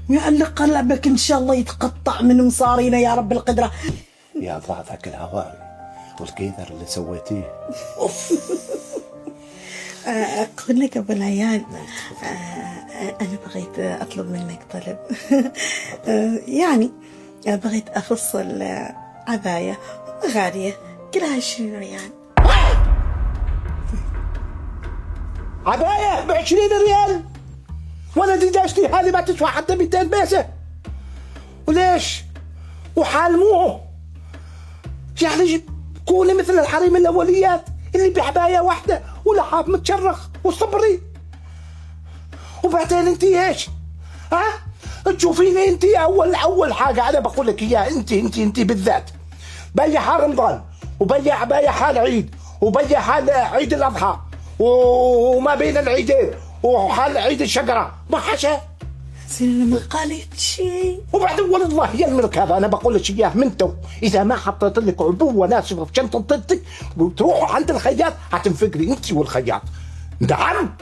يعلق قلبك ان شاء الله يتقطع من مصارينا يا رب القدرة. يا الله ذاك الهواري والكيدر اللي سويتيه. أقول لك أبو العيال، أنا بغيت أطلب منك طلب. يعني بغيت أفصل عباية غالية كلها 20 ريال. عباية ب20 ريال؟ وانا ديجاشتي هذه ما تسوى حتى 200 بيسة. وليش؟ وحالموه يعني كوني مثل الحريم الاوليات اللي بعباية واحدة ولحاف متشرخ وصبري. وبعدين انت ايش؟ ها؟ تشوفيني انت اول حاجة انا بقول لك اياها، انت بالذات بيع رمضان وبيع عباية حال عيد وبيع حال عيد الاضحى وما بين العيدين وحال عيد الشقرة ما حشا. زين أنا ما قالت شيء. وبعدين والله يا الملك هذا انا بقول لك اياه من تو، اذا ما حطيت لك عبوه ناسفه في شنطه طنطك وتروحوا عند الخياط هتنفقري انت والخياط. نعم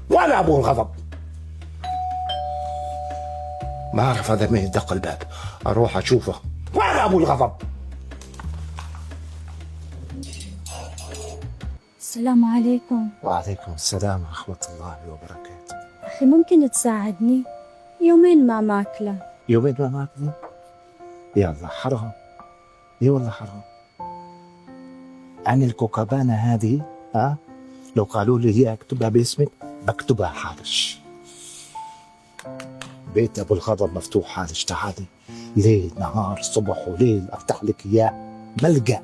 وانا ابو الغضب. ما اعرف هذا مين دق الباب، اروح اشوفه وانا ابو الغضب. السلام عليكم. وعليكم السلام ورحمه الله وبركاته. أخي ممكن تساعدني؟ يومين ما ماكلة. يومين ما ماكلة؟ يلا حرام، اي والله حرام. عن الكوكابانا هذه لو قالوا لي هي اكتبها باسمك بكتبها حالش. بيت ابو الغضب مفتوح حالش، تعالي ليل نهار صبح وليل افتح لك اياه ملجأ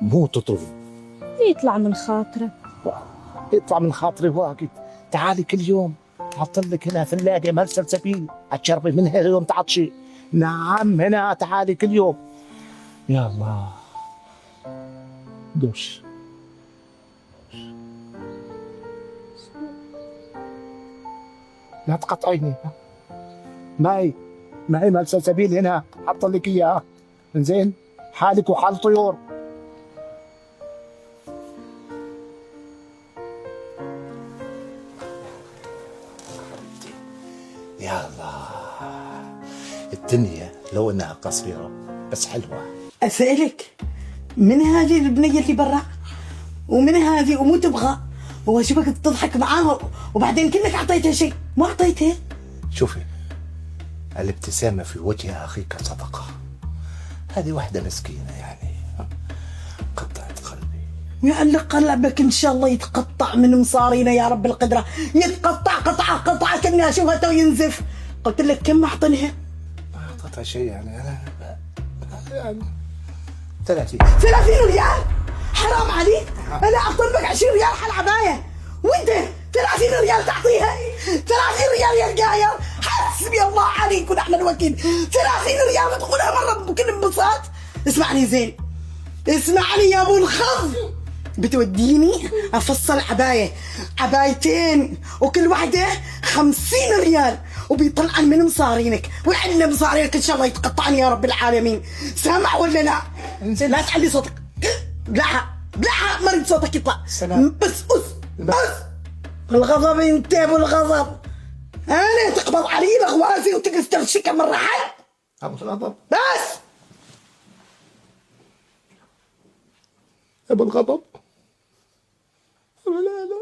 مو تطلب. يطلع من خاطرك. يطلع من خاطري واجد. تعالي كل يوم حط لك هنا ثلاجة مال سلسبيل هتشربي منها يوم تعطشي. نعم هنا تعالي كل يوم. يا الله دوش. لا تقطعيني. معي مال سلسبيل هنا حط لك اياه زين حالك وحال طيور. يا الله الدنيا لو انها قصيرة بس حلوة. أسألك من هذه البنية اللي برا ومن هذه ومو تبغى واشوفك تضحك معاها وبعدين كأنك أعطيتها شيء ما أعطيتها. شوفي الابتسامة في وجه أخيك صدقة. هذه واحدة مسكينة يعني قطعت قلبي. يعلق قلبك ان شاء الله يتقطع من مصارينا يا رب القدرة. يتقطع قطعة كأني اشوفها تو ينزف. قلت لك كم اعطنها؟ ما أعطتها شيء يعني أنا يعني 30 ريال. حرام عليك. انا اطلبك 20 ريال حل عباية وانت 30 ريال تعطيها. 30 ريال يا رجاية حسبي الله عليك ونعم الوكيل. 30 ريال تقولها مرة بكل انبساط. اسمعني زين، اسمعني يا ابو الخض، بتوديني افصل عبايتين وكل واحدة 50 ريال وبيطلعن من مصارينك وعندنا مصارينك ان شاء الله يتقطعني يا رب العالمين. سامع ولا لا؟ لا تعلي صوتك. بلعها مريض صوتك يطلع. سلام. بس الغضب انت ابو الغضب. انا تقبض علي الاغوازي وتجلس ترشكها من رحل. ابو الغضب بس ابو الغضب. لا